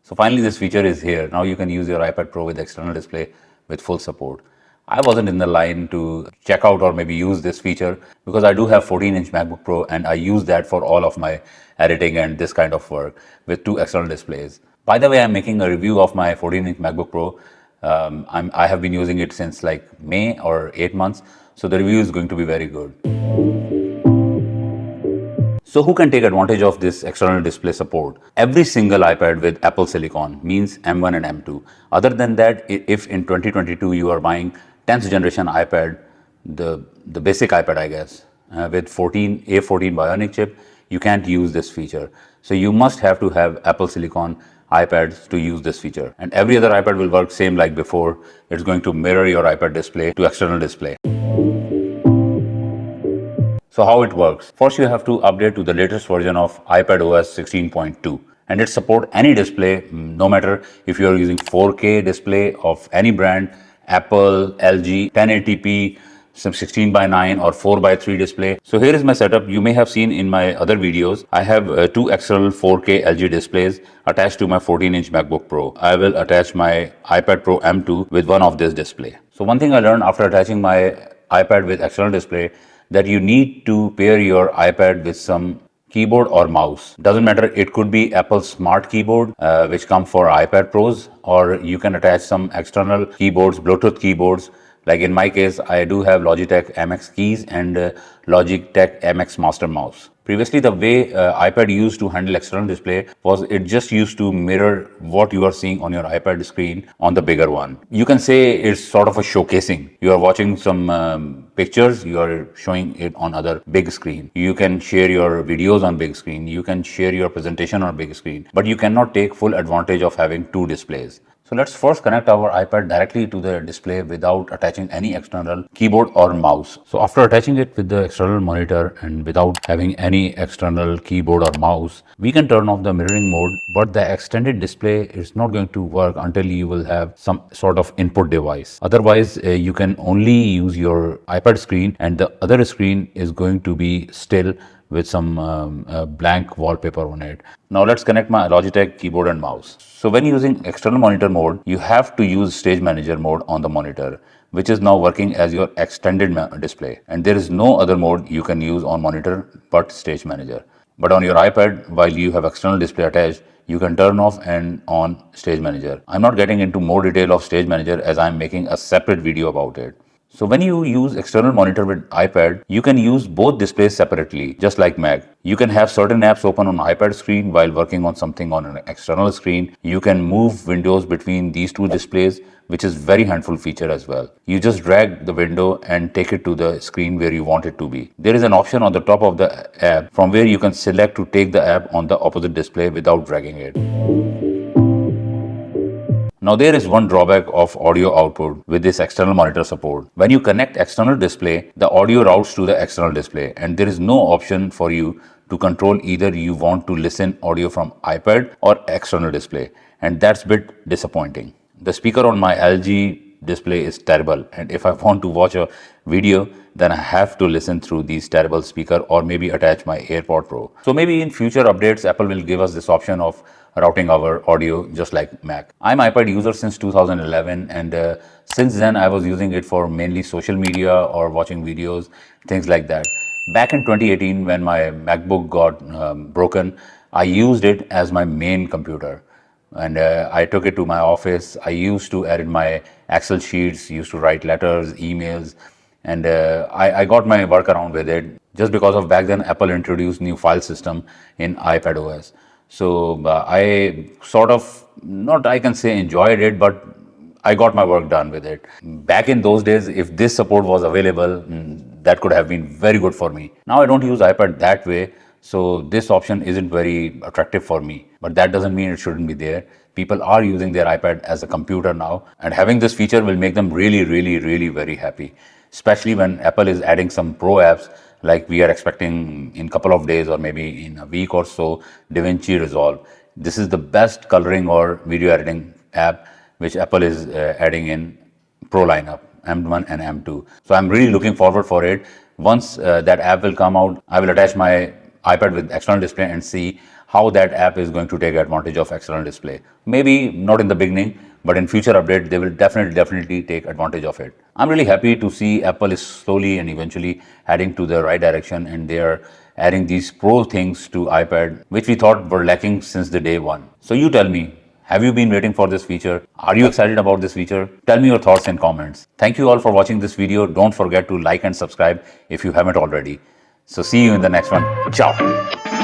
So finally this feature is here. Now you can use your iPad Pro with external display with full support. I wasn't in the line to check out or maybe use this feature because I do have 14-inch MacBook Pro and I use that for all of my editing and this kind of work with two external displays. By the way, I'm making a review of my 14-inch MacBook Pro. I have been using it since like May or 8 months, so the review is going to be very good. So who can take advantage of this external display support? Every single iPad with Apple Silicon means M1 and M2. Other than that, if in 2022 you are buying 10th generation iPad, the basic iPad I guess, with A14 Bionic chip, you can't use this feature. So you must have to have Apple Silicon iPads to use this feature. And every other iPad will work same like before. It's going to mirror your iPad display to external display. So how it works? First, you have to update to the latest version of iPad OS 16.2, and it supports any display, no matter if you are using 4K display of any brand, Apple, LG, 1080p, some 16:9 or 4:3 display. So here is my setup. You may have seen in my other videos, I have two external 4K LG displays attached to my 14-inch MacBook Pro. I will attach my iPad Pro M2 with one of this display. So one thing I learned after attaching my iPad with external display, that you need to pair your iPad with some keyboard or mouse. Doesn't matter, it could be Apple's smart keyboard, which come for iPad Pros, or you can attach some external keyboards, Bluetooth keyboards. Like in my case, I do have Logitech MX keys and Logitech MX Master Mouse. Previously, the way iPad used to handle external display was it just used to mirror what you are seeing on your iPad screen on the bigger one. You can say it's sort of a showcasing. You are watching some pictures, you are showing it on other big screen. You can share your videos on big screen. You can share your presentation on big screen, but you cannot take full advantage of having two displays. So let's first connect our iPad directly to the display without attaching any external keyboard or mouse. So after attaching it with the external monitor and without having any external keyboard or mouse, we can turn off the mirroring mode, but the extended display is not going to work until you will have some sort of input device. Otherwise, you can only use your iPad screen and the other screen is going to be still with some blank wallpaper on it. Now let's connect my Logitech keyboard and mouse. So when using external monitor mode, you have to use Stage Manager mode on the monitor, which is now working as your extended display. And there is no other mode you can use on monitor but Stage Manager. But on your iPad, while you have external display attached, you can turn off and on Stage Manager. I'm not getting into more detail of Stage Manager as I'm making a separate video about it. So when you use external monitor with iPad, you can use both displays separately, just like Mac. You can have certain apps open on iPad screen while working on something on an external screen. You can move windows between these two displays, which is very handful feature as well. You just drag the window and take it to the screen where you want it to be. There is an option on the top of the app from where you can select to take the app on the opposite display without dragging it. Now there is one drawback of audio output with this external monitor support. When you connect external display, the audio routes to the external display and there is no option for you to control either you want to listen audio from iPad or external display, and that's a bit disappointing. The speaker on my LG display is terrible, and if I want to watch a video, then I have to listen through these terrible speaker or maybe attach my AirPod Pro. So maybe in future updates, Apple will give us this option of routing our audio just like Mac. I'm iPad user since 2011, and since then I was using it for mainly social media or watching videos, things like that. Back in 2018 when my MacBook got broken, I used it as my main computer. And I took it to my office. I used to edit my Excel sheets, used to write letters, emails, and I got my work around with it just because of back then Apple introduced new file system in iPad OS. So I sort of, not I can say enjoyed it, but I got my work done with it. Back in those days, if this support was available, that could have been very good for me. Now I don't use iPad that way, so this option isn't very attractive for me. But that doesn't mean it shouldn't be there. People are using their iPad as a computer now, and having this feature will make them really very happy. Especially when Apple is adding some pro apps, like we are expecting in a couple of days or maybe in a week or so, DaVinci Resolve. This is the best coloring or video editing app which Apple is adding in Pro lineup, M1 and M2. So I'm really looking forward for it. Once that app will come out, I will attach my iPad with external display and see how that app is going to take advantage of external display. Maybe not in the beginning, but in future update, they will definitely take advantage of it. I'm really happy to see Apple is slowly and eventually heading to the right direction, and they are adding these pro things to iPad, which we thought were lacking since the day one. So you tell me, have you been waiting for this feature? Are you excited about this feature? Tell me your thoughts in comments. Thank you all for watching this video. Don't forget to like and subscribe if you haven't already. So see you in the next one. Ciao.